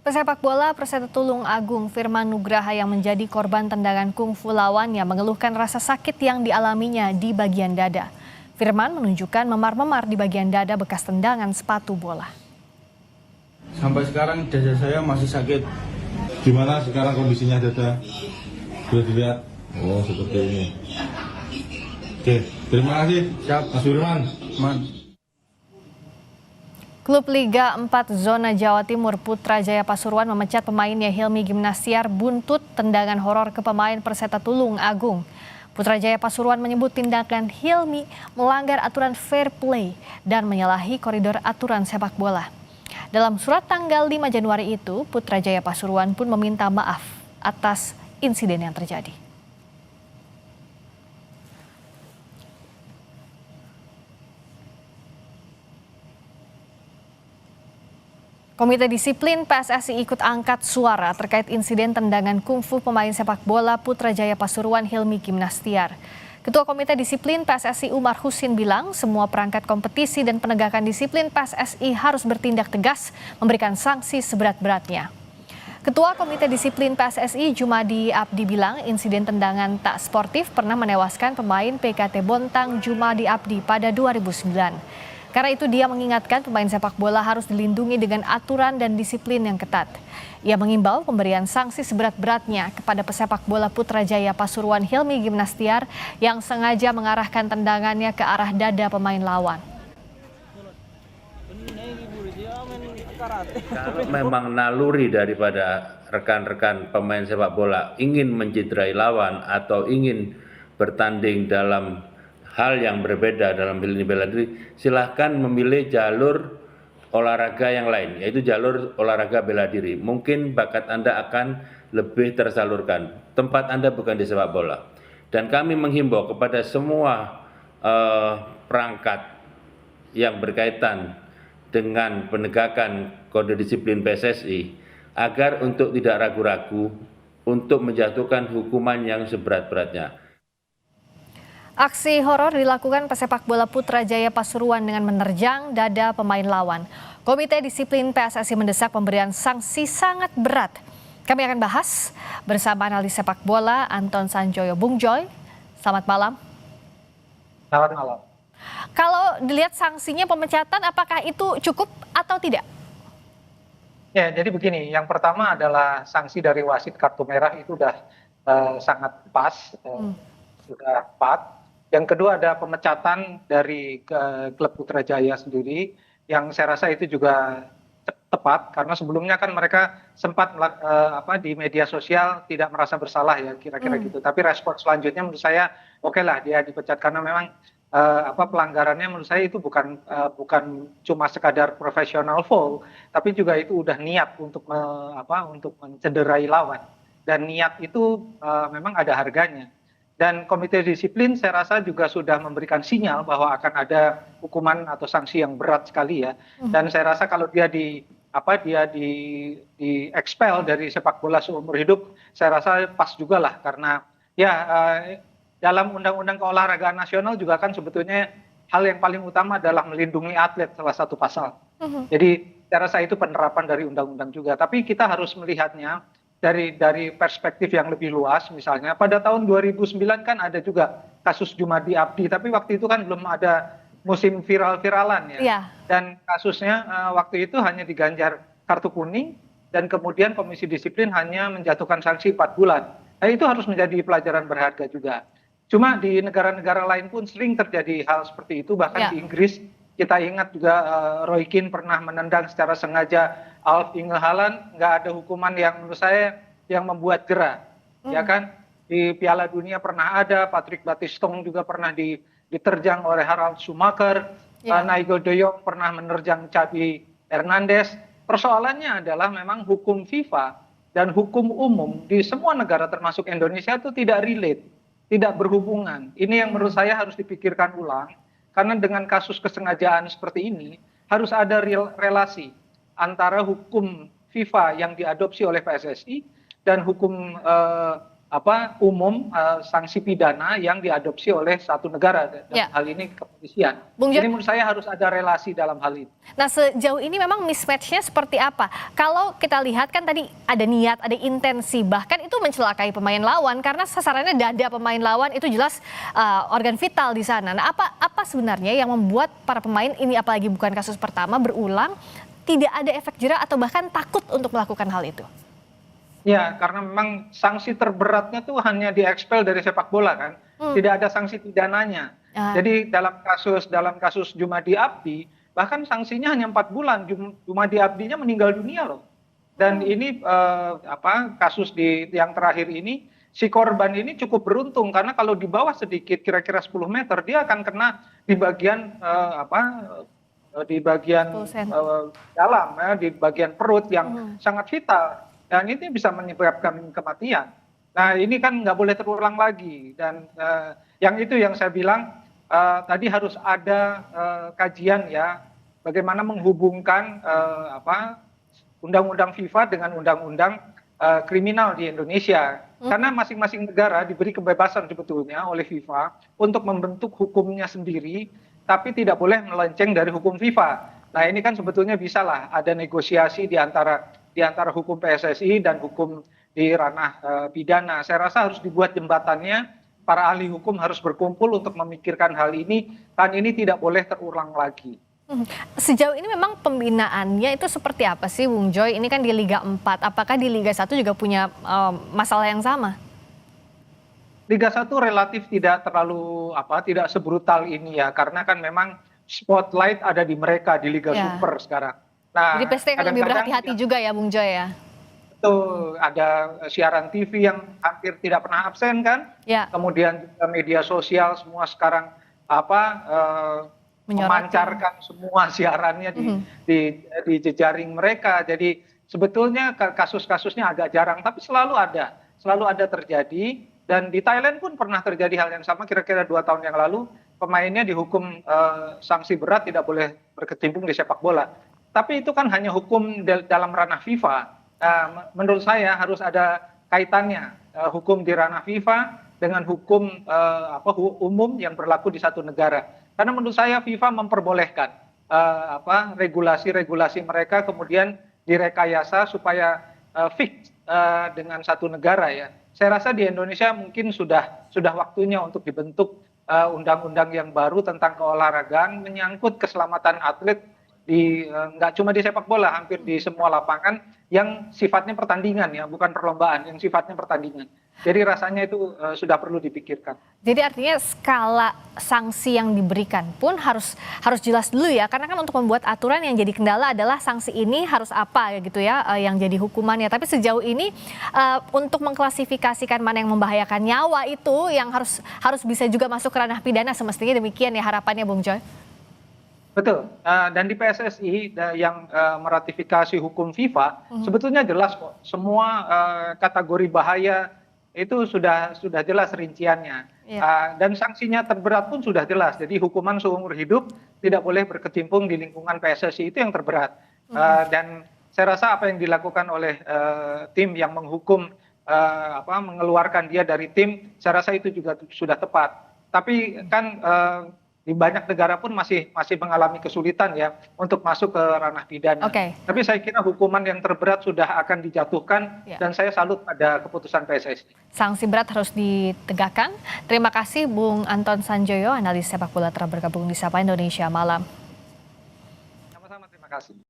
Pesepak bola Perseta Tulung Agung Firman Nugraha yang menjadi korban tendangan kungfu lawannya mengeluhkan rasa sakit yang dialaminya di bagian dada. Firman menunjukkan memar-memar di bagian dada bekas tendangan sepatu bola. Sampai sekarang dada saya masih sakit. Gimana sekarang kondisinya dada? Sudah dilihat? Oh, seperti ini. Oke, terima kasih. Siap. Mas Firman. Klub Liga 4 Zona Jawa Timur Putra Jaya Pasuruan memecat pemainnya Hilmi Gimnastiar buntut tendangan horor ke pemain Perseta Tulung Agung. Putra Jaya Pasuruan menyebut tindakan Hilmi melanggar aturan fair play dan menyalahi koridor aturan sepak bola. Dalam surat tanggal 5 Januari itu, Putra Jaya Pasuruan pun meminta maaf atas insiden yang terjadi. Komite Disiplin PSSI ikut angkat suara terkait insiden tendangan kungfu pemain sepak bola Putra Jaya Pasuruan Hilmi Gimnastiar. Ketua Komite Disiplin PSSI Umar Husin bilang semua perangkat kompetisi dan penegakan disiplin PSSI harus bertindak tegas memberikan sanksi seberat-beratnya. Ketua Komite Disiplin PSSI Jumadi Abdi bilang insiden tendangan tak sportif pernah menewaskan pemain PKT Bontang Jumadi Abdi pada 2009. Karena itu dia mengingatkan pemain sepak bola harus dilindungi dengan aturan dan disiplin yang ketat. Ia mengimbau pemberian sanksi seberat-beratnya kepada pesepak bola Putra Jaya Pasuruan Hilmi Gimnastiar yang sengaja mengarahkan tendangannya ke arah dada pemain lawan. Kalau memang naluri daripada rekan-rekan pemain sepak bola ingin mencederai lawan atau ingin bertanding dalam hal yang berbeda dalam bela diri, silahkan memilih jalur olahraga yang lain, yaitu jalur olahraga bela diri. Mungkin bakat Anda akan lebih tersalurkan. Tempat Anda bukan di sepak bola. Dan kami menghimbau kepada semua perangkat yang berkaitan dengan penegakan kode disiplin PSSI agar untuk tidak ragu-ragu untuk menjatuhkan hukuman yang seberat-beratnya. Aksi horor dilakukan pesepak bola Putra Jaya Pasuruan dengan menerjang dada pemain lawan. Komite Disiplin PSSI mendesak pemberian sanksi sangat berat. Kami akan bahas bersama analis sepak bola Anton Sanjoyo Bung Joy. Selamat malam. Selamat malam. Kalau dilihat sanksinya pemecatan, apakah itu cukup atau tidak? Ya, jadi begini. Yang pertama adalah sanksi dari wasit kartu merah itu sudah sangat pas, sudah tepat. Yang kedua ada pemecatan dari klub Putra Jaya sendiri yang saya rasa itu juga tepat karena sebelumnya kan mereka sempat di media sosial tidak merasa bersalah ya kira-kira gitu. Tapi respon selanjutnya menurut saya oke lah dia dipecat karena memang pelanggarannya menurut saya itu bukan cuma sekadar profesional foul, tapi juga itu udah niat untuk untuk mencederai lawan dan niat itu memang ada harganya. Dan Komite Disiplin saya rasa juga sudah memberikan sinyal bahwa akan ada hukuman atau sanksi yang berat sekali ya. Dan saya rasa kalau dia di expel dari sepak bola seumur hidup, saya rasa pas juga lah karena ya dalam Undang-Undang Keolahragaan Nasional juga kan sebetulnya hal yang paling utama adalah melindungi atlet salah satu pasal. Jadi saya rasa itu penerapan dari undang-undang juga. Tapi kita harus melihatnya dari perspektif yang lebih luas. Misalnya pada tahun 2009 kan ada juga kasus Jumadi Abdi, tapi waktu itu kan belum ada musim viral-viralan ya. Dan kasusnya waktu itu hanya diganjar kartu kuning dan kemudian Komisi Disiplin hanya menjatuhkan sanksi 4 bulan. Nah, itu harus menjadi pelajaran berharga juga. Cuma di negara-negara lain pun sering terjadi hal seperti itu, bahkan di Inggris kita ingat juga Roy Keane pernah menendang secara sengaja Alf Inge Haaland, nggak ada hukuman yang menurut saya yang membuat jera, ya kan? Di Piala Dunia pernah ada, Patrick Battiston juga pernah diterjang oleh Harald Schumacher, Nigel de Jong pernah menerjang Xavi Hernandez. Persoalannya adalah memang hukum FIFA dan hukum umum di semua negara termasuk Indonesia itu tidak relate, tidak berhubungan. Ini yang menurut saya harus dipikirkan ulang. Karena dengan kasus kesengajaan seperti ini harus ada relasi antara hukum FIFA yang diadopsi oleh PSSI dan hukum umum sanksi pidana yang diadopsi oleh satu negara, dalam hal ini kepolisian. Jadi menurut saya harus ada relasi dalam hal ini. Nah, sejauh ini memang mismatch-nya seperti apa? Kalau kita lihat kan tadi ada niat, ada intensi, bahkan itu mencelakai pemain lawan karena sasarannya dada pemain lawan, itu jelas organ vital di sana. Nah, apa sebenarnya yang membuat para pemain ini, apalagi bukan kasus pertama, berulang, tidak ada efek jera atau bahkan takut untuk melakukan hal itu? Ya, karena memang sanksi terberatnya tuh hanya diekspel dari sepak bola kan, tidak ada sanksi pidananya. Jadi dalam kasus Jumadi Abdi, bahkan sanksinya hanya 4 bulan. Jumadi Abdinya meninggal dunia loh. Dan ini kasus yang terakhir ini, si korban ini cukup beruntung karena kalau di bawah sedikit, kira-kira 10 meter, dia akan kena di bagian dalam, di bagian perut yang sangat vital. Dan ini bisa menyebabkan kematian. Nah, ini kan nggak boleh terulang lagi. Dan yang saya bilang tadi harus ada kajian ya, bagaimana menghubungkan undang-undang FIFA dengan undang-undang kriminal di Indonesia. Karena masing-masing negara diberi kebebasan sebetulnya oleh FIFA untuk membentuk hukumnya sendiri, tapi tidak boleh melenceng dari hukum FIFA. Nah, ini kan sebetulnya bisa lah ada negosiasi di antara hukum PSSI dan hukum di ranah pidana. Saya rasa harus dibuat jembatannya, para ahli hukum harus berkumpul untuk memikirkan hal ini, dan ini tidak boleh terulang lagi. Sejauh ini memang pembinaannya itu seperti apa sih, Bung Joy? Ini kan di Liga 4, apakah di Liga 1 juga punya masalah yang sama? Liga 1 relatif tidak tidak sebrutal ini ya, karena kan memang spotlight ada di mereka di Liga Super sekarang. Nah, jadi pasti akan lebih berhati-hati juga ya, Bung Joy ya? Betul, ada siaran TV yang hampir tidak pernah absen kan? Ya. Kemudian juga media sosial semua sekarang memancarkan semua siarannya di jejaring mereka. Jadi sebetulnya kasus-kasusnya agak jarang, tapi selalu ada terjadi. Dan di Thailand pun pernah terjadi hal yang sama, kira-kira 2 tahun yang lalu pemainnya dihukum sanksi berat, tidak boleh berkecimpung di sepak bola. Tapi itu kan hanya hukum dalam ranah FIFA. Menurut saya harus ada kaitannya hukum di ranah FIFA dengan hukum umum yang berlaku di satu negara. Karena menurut saya FIFA memperbolehkan regulasi-regulasi mereka kemudian direkayasa supaya fix dengan satu negara ya. Saya rasa di Indonesia mungkin sudah waktunya untuk dibentuk undang-undang yang baru tentang keolahragaan menyangkut keselamatan atlet nggak cuma di sepak bola, hampir di semua lapangan yang sifatnya pertandingan ya, bukan perlombaan, yang sifatnya pertandingan. Jadi rasanya itu sudah perlu dipikirkan. Jadi artinya skala sanksi yang diberikan pun harus jelas dulu ya, karena kan untuk membuat aturan yang jadi kendala adalah sanksi ini harus apa gitu ya, yang jadi hukumannya. Tapi sejauh ini untuk mengklasifikasikan mana yang membahayakan nyawa itu yang harus bisa juga masuk ke ranah pidana, semestinya demikian ya harapannya, Bung Joy. Betul, dan di PSSI yang meratifikasi hukum FIFA sebetulnya jelas kok, semua kategori bahaya itu sudah jelas rinciannya. Dan sanksinya terberat pun sudah jelas, jadi hukuman seumur hidup tidak boleh berkecimpung di lingkungan PSSI, itu yang terberat. Dan saya rasa apa yang dilakukan oleh tim yang menghukum mengeluarkan dia dari tim, saya rasa itu juga sudah tepat. Tapi kan di banyak negara pun masih mengalami kesulitan ya untuk masuk ke ranah pidana. Tapi saya kira hukuman yang terberat sudah akan dijatuhkan dan saya salut pada keputusan PSSI. Sanksi berat harus ditegakkan. Terima kasih Bung Anton Sanjoyo, analis sepak bola telah bergabung di Sapa Indonesia Malam. Sama-sama, terima kasih.